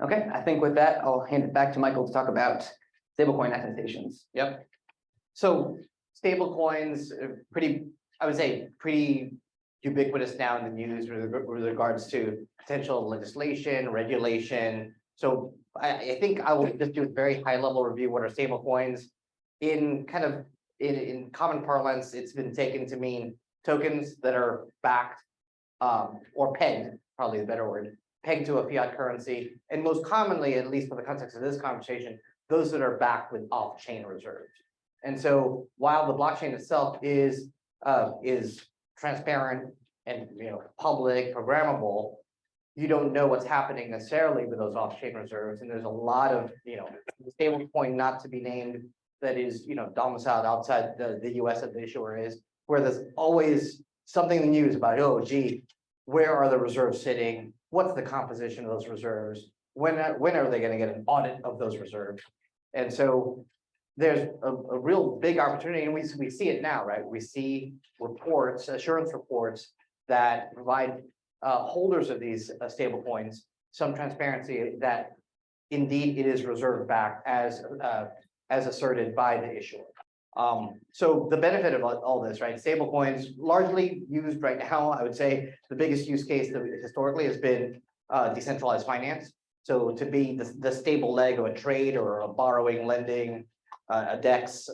Okay, I think with that, I'll hand it back to Michael to talk about stablecoin attestations. Yep. So stable coins are I would say, pretty ubiquitous now in the news with regards to potential legislation, regulation. So I think I will just do a very high level review. What are stable coins? In common parlance, it's been taken to mean tokens that are backed or pegged, probably the better word, pegged to a fiat currency. And most commonly, at least for the context of this conversation, those that are backed with off-chain reserves. And so while the blockchain itself is transparent and public, programmable, you don't know what's happening necessarily with those off-chain reserves. And there's a lot of stable coin not to be named that is domiciled outside the US that the issuer is, where there's always something in the news about, oh gee, where are the reserves sitting? What's the composition of those reserves? When are they going to get an audit of those reserves? And so there's a real big opportunity, and we see it now, right? We see reports, assurance reports that provide holders of these stable coins some transparency that indeed it is reserve backed as asserted by the issuer. So the benefit of all this, right? Stable coins largely used right now, I would say the biggest use case that historically has been decentralized finance. So to be the stable leg of a trade or a borrowing, lending, a DEX,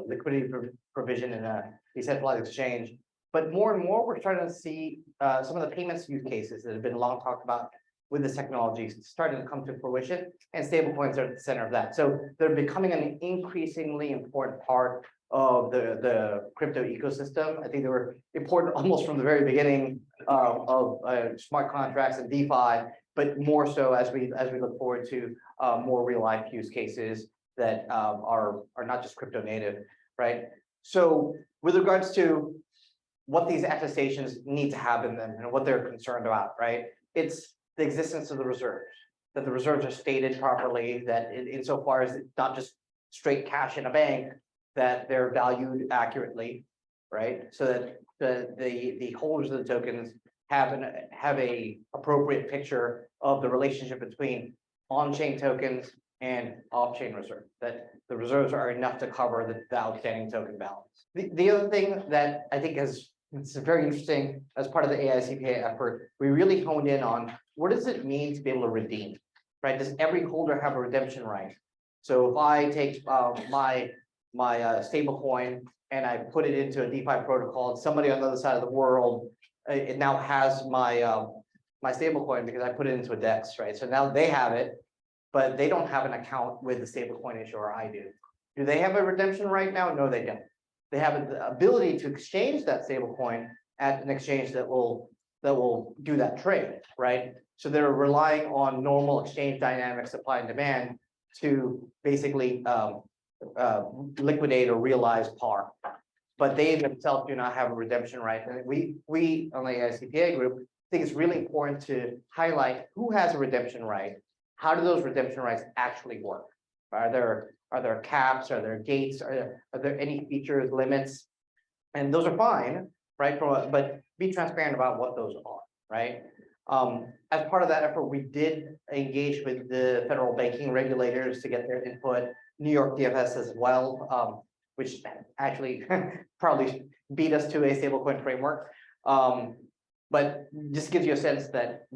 liquidity provision in a decentralized exchange. But more and more, we're starting to see some of the payments use cases that have been long talked about with this technology starting to come to fruition, and stablecoins are at the center of that. So they're becoming an increasingly important part of the crypto ecosystem. I think they were important almost from the very beginning of smart contracts and DeFi, but more so as we look forward to more real life use cases that are not just crypto native, right? So with regards to what these attestations need to have in them and what they're concerned about, right? It's the existence of the reserves, that the reserves are stated properly, that insofar as it's not just straight cash in a bank, that they're valued accurately, right? So that the holders of the tokens have a appropriate picture of the relationship between on-chain tokens and off-chain reserves, that the reserves are enough to cover the outstanding token balance. The other thing that I think it's very interesting as part of the AICPA effort, we really honed in on what does it mean to be able to redeem, right? Does every holder have a redemption right? So if I take my stable coin and I put it into a DeFi protocol, and somebody on the other side of the world, it now has my my stable coin because I put it into a DEX, right? So now they have it, but they don't have an account with the stablecoin issuer. I do. Do they have a redemption right now? No, they don't. They have the ability to exchange that stablecoin at an exchange that will do that trade, right? So they're relying on normal exchange dynamics, supply and demand, to basically liquidate or realize par. But they themselves do not have a redemption right. And we on the AICPA group think it's really important to highlight who has a redemption right. How do those redemption rights actually work? Are there caps? Are there gates? Are there any features, limits? And those are fine, right? But be transparent about what those are, right? As part of that effort, we did engage with the federal banking regulators to get their input, New York DFS as well, which actually probably beat us to a stablecoin framework. But just gives you a sense that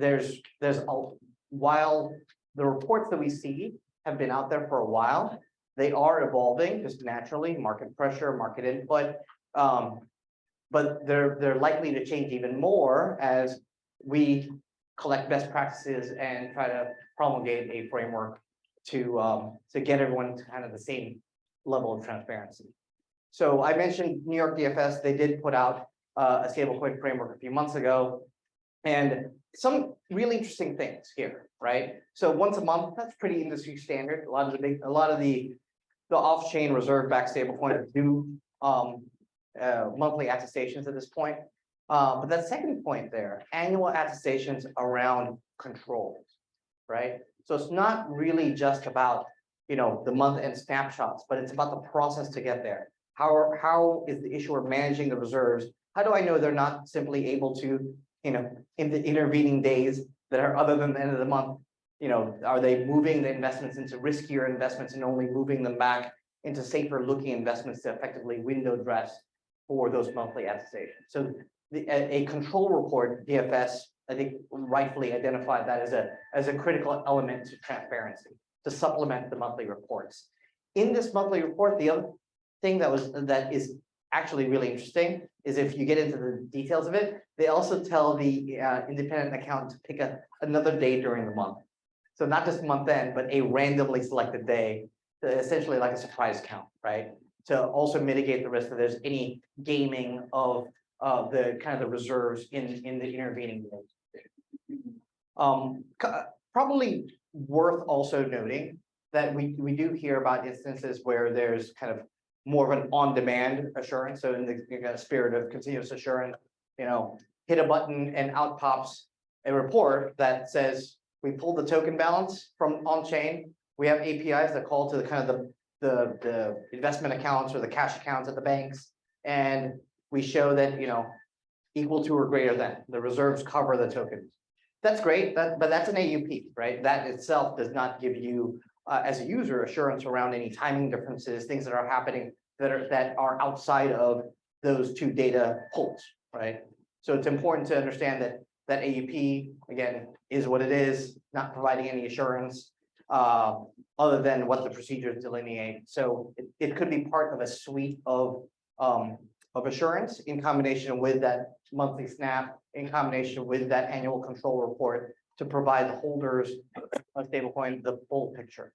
while the reports that we see have been out there for a while, they are evolving just naturally, market pressure, market input, but they're likely to change even more as we collect best practices and try to promulgate a framework to get everyone to kind of the same level of transparency. So I mentioned New York DFS, they did put out a stablecoin framework a few months ago, and some really interesting things here, right? So once a month, that's pretty industry standard. A lot of the off-chain reserve-backed stablecoins do monthly attestations at this point. But that second point there, annual attestations around controls, right? So it's not really just about the month-end snapshots, but it's about the process to get there. How is the issuer managing the reserves? How do I know they're not simply able to, in the intervening days that are other than the end of the month, Are they moving the investments into riskier investments and only moving them back into safer looking investments to effectively window dress for those monthly attestations? So a control report, DFS, I think rightfully identified that as a critical element to transparency, to supplement the monthly reports. In this monthly report, the other thing that is actually really interesting is if you get into the details of it, they also tell the independent accountant to pick another day during the month. So not just month end, but a randomly selected day, essentially like a surprise count, right? To also mitigate the risk that there's any gaming of the kind of the reserves in the intervening days. Probably worth also noting that we do hear about instances where there's kind of more of an on-demand assurance. So in the spirit of continuous assurance, hit a button and out pops a report that says, we pulled the token balance from on-chain. We have APIs that call to the kind of the investment accounts or the cash accounts at the banks. And we show that, equal to or greater than the reserves cover the tokens. That's great, but that's an AUP, right? That itself does not give you, as a user, assurance around any timing differences, things that are happening that are outside of those two data pools, right? So it's important to understand that AUP, again, is what it is, not providing any assurance other than what the procedures delineate. So it could be part of a suite of assurance in combination with that monthly snap, in combination with that annual control report to provide the holders of stablecoin the full picture.